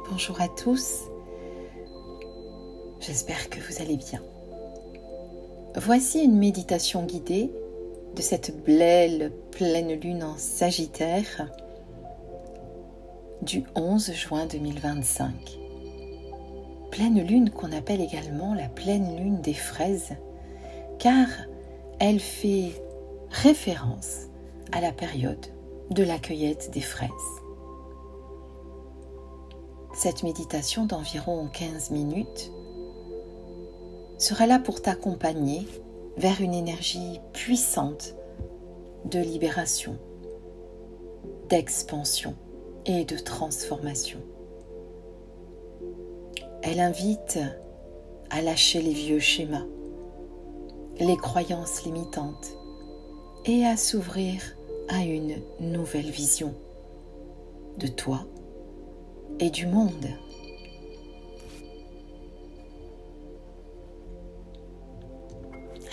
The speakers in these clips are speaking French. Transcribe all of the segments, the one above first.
bonjour à tous, j'espère que vous allez bien. Voici une méditation guidée de cette belle pleine lune en Sagittaire du 11 juin 2025. Pleine lune qu'on appelle également la pleine lune des fraises, car elle fait référence à la période de la cueillette des fraises. Cette méditation d'environ 15 minutes sera là pour t'accompagner vers une énergie puissante de libération, d'expansion et de transformation. Elle invite à lâcher les vieux schémas, les croyances limitantes et à s'ouvrir à une nouvelle vision de toi et du monde.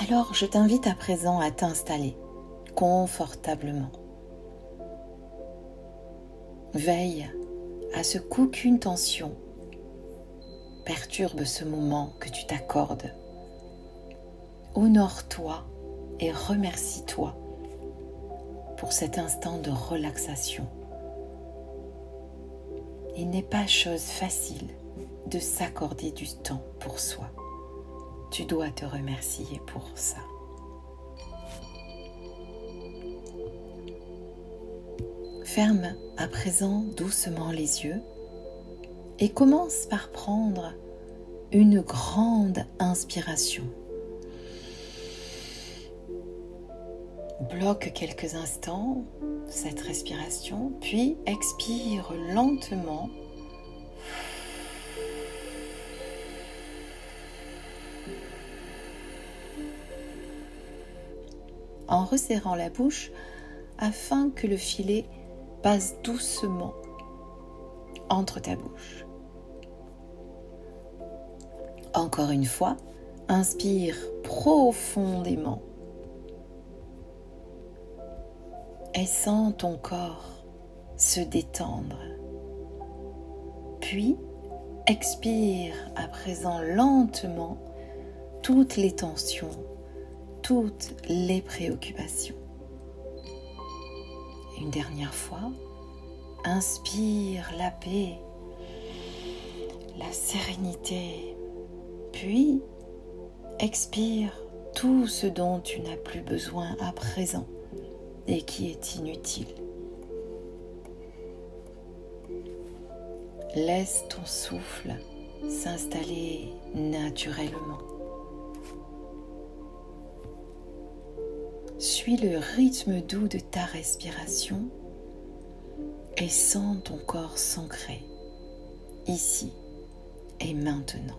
Alors, je t'invite à présent à t'installer confortablement. Veille à ce qu'aucune tension perturbe ce moment que tu t'accordes. Honore-toi et remercie-toi pour cet instant de relaxation. Il n'est pas chose facile de s'accorder du temps pour soi. Tu dois te remercier pour ça. Ferme à présent doucement les yeux et commence par prendre une grande inspiration. Bloque quelques instants cette respiration, puis expire lentement. En resserrant la bouche afin que le filet passe doucement entre ta bouche. Encore une fois, inspire profondément et sens ton corps se détendre. Puis, expire à présent lentement toutes les tensions, toutes les préoccupations. Une dernière fois, inspire la paix, la sérénité, puis expire tout ce dont tu n'as plus besoin à présent et qui est inutile. Laisse ton souffle s'installer naturellement. Suis le rythme doux de ta respiration et sens ton corps s'ancrer ici et maintenant.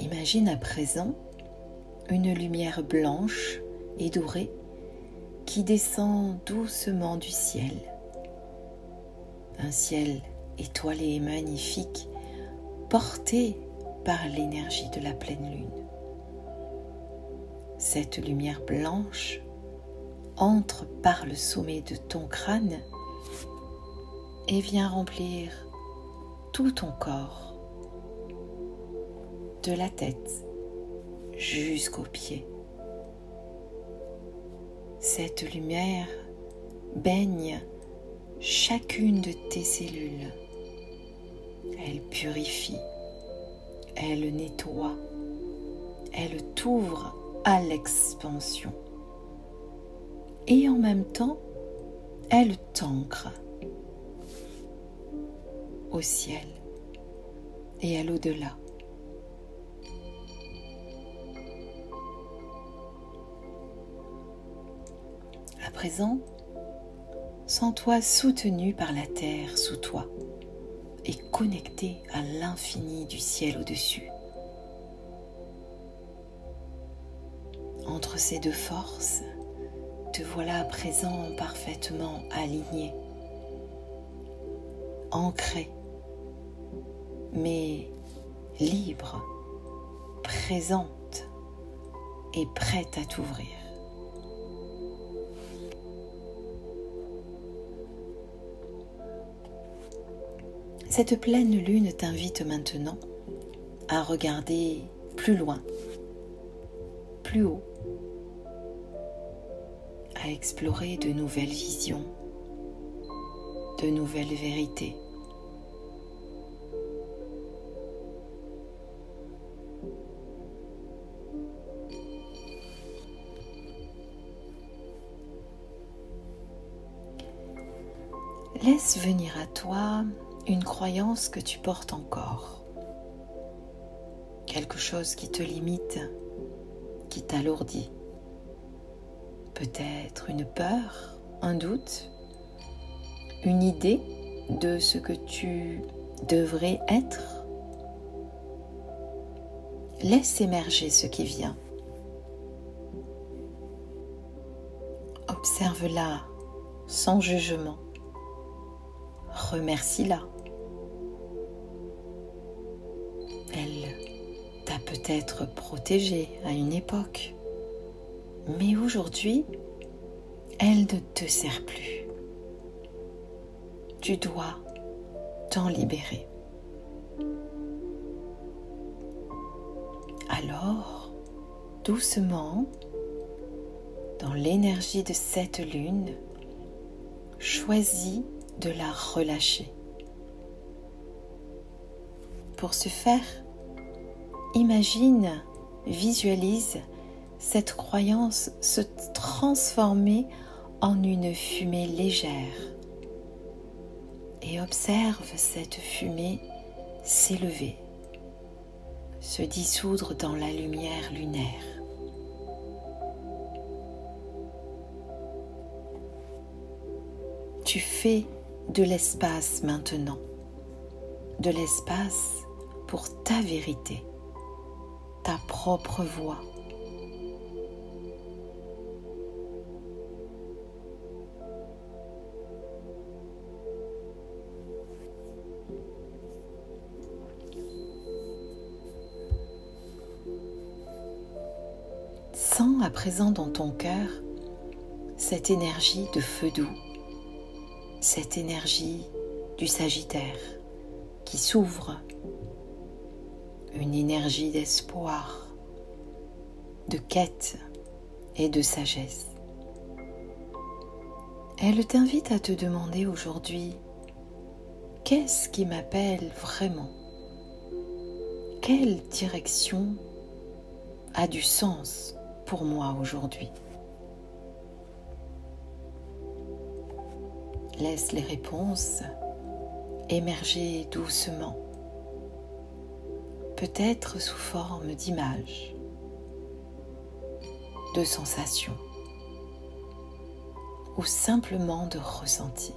Imagine à présent une lumière blanche et dorée qui descend doucement du ciel. Un ciel étoilé et magnifique porté par l'énergie de la pleine lune. Cette lumière blanche entre par le sommet de ton crâne et vient remplir tout ton corps, de la tête jusqu'aux pieds. Cette lumière baigne chacune de tes cellules. Elle purifie, elle nettoie, elle t'ouvre à l'expansion. Et en même temps, elle t'ancre au ciel et à l'au-delà. À présent, sens-toi soutenu par la terre sous toi et connecté à l'infini du ciel au-dessus. Entre ces deux forces, te voilà à présent parfaitement aligné, ancré, mais libre, présente et prête à t'ouvrir. Cette pleine lune t'invite maintenant à regarder plus loin, plus haut, à explorer de nouvelles visions, de nouvelles vérités. Laisse venir à toi une croyance que tu portes encore, quelque chose qui te limite, qui t'alourdit. Peut-être une peur, un doute, une idée de ce que tu devrais être. Laisse émerger ce qui vient. Observe-la sans jugement. Remercie-la. Elle t'a peut-être protégé à une époque, mais aujourd'hui, elle ne te sert plus. Tu dois t'en libérer. Alors, doucement, dans l'énergie de cette lune, choisis de la relâcher. Pour ce faire, imagine, visualise cette croyance se transformer en une fumée légère et observe cette fumée s'élever, se dissoudre dans la lumière lunaire. Tu fais de l'espace maintenant, de l'espace pour ta vérité, ta propre voix. Sens à présent dans ton cœur cette énergie de feu doux, cette énergie du Sagittaire qui s'ouvre, une énergie d'espoir, de quête et de sagesse. Elle t'invite à te demander aujourd'hui, qu'est-ce qui m'appelle vraiment? Quelle direction a du sens pour moi aujourd'hui? Laisse les réponses émerger doucement, peut-être sous forme d'images, de sensations ou simplement de ressentis.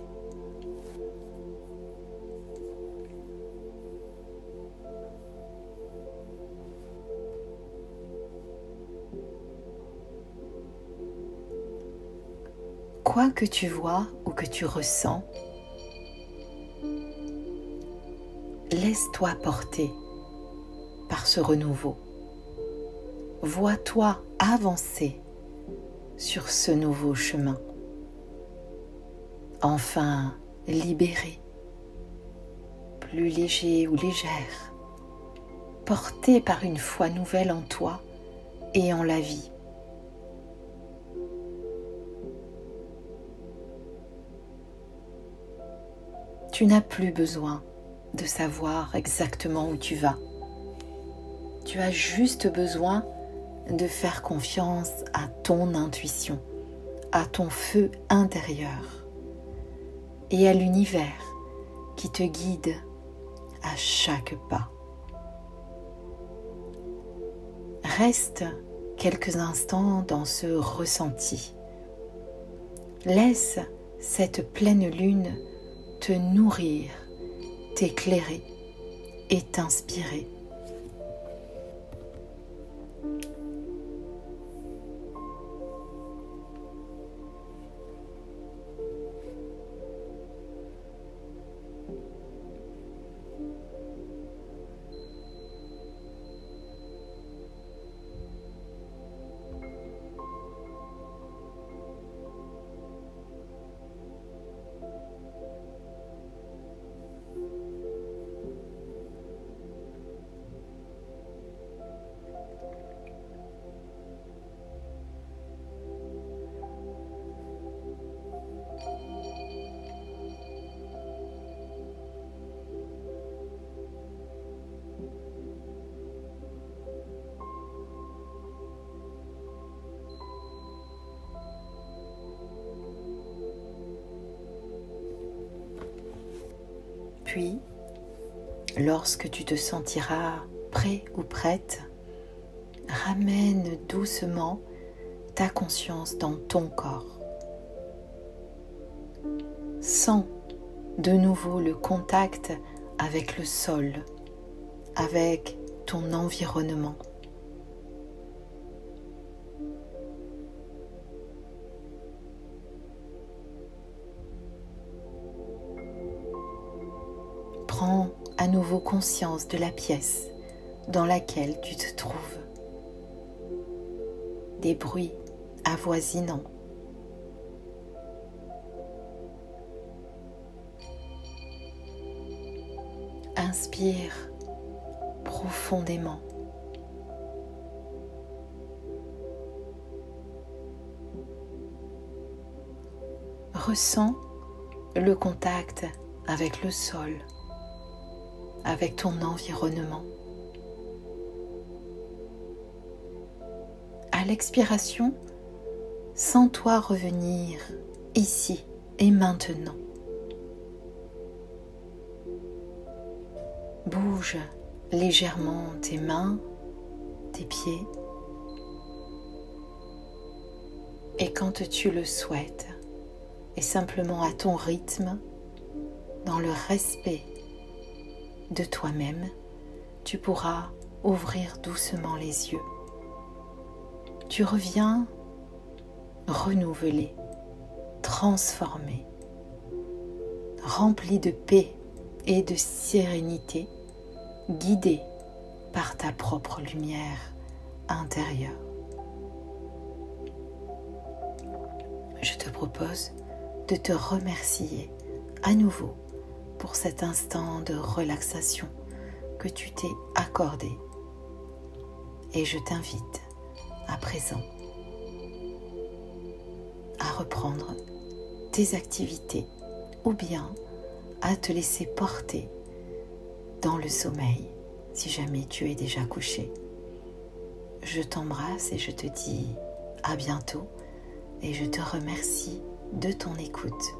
Quoi que tu vois ou que tu ressens, laisse-toi porter par ce renouveau. Vois-toi avancer sur ce nouveau chemin. Enfin libéré, plus léger ou légère, porté par une foi nouvelle en toi et en la vie. Tu n'as plus besoin de savoir exactement où tu vas. Tu as juste besoin de faire confiance à ton intuition, à ton feu intérieur et à l'univers qui te guide à chaque pas. Reste quelques instants dans ce ressenti. Laisse cette pleine lune te nourrir, t'éclairer et t'inspirer. Puis, lorsque tu te sentiras prêt ou prête, ramène doucement ta conscience dans ton corps. Sens de nouveau le contact avec le sol, avec ton environnement. Prends à nouveau conscience de la pièce dans laquelle tu te trouves. Des bruits avoisinants. Inspire profondément. Ressens le contact avec le sol, avec ton environnement. À l'expiration, sens-toi revenir ici et maintenant. Bouge légèrement tes mains, tes pieds. Et quand tu le souhaites, et simplement à ton rythme, dans le respect de toi-même, tu pourras ouvrir doucement les yeux. Tu reviens renouvelé, transformé, rempli de paix et de sérénité, guidé par ta propre lumière intérieure. Je te propose de te remercier à nouveau pour cet instant de relaxation que tu t'es accordé. Et je t'invite à présent à reprendre tes activités ou bien à te laisser porter dans le sommeil si jamais tu es déjà couché. Je t'embrasse et je te dis à bientôt et je te remercie de ton écoute.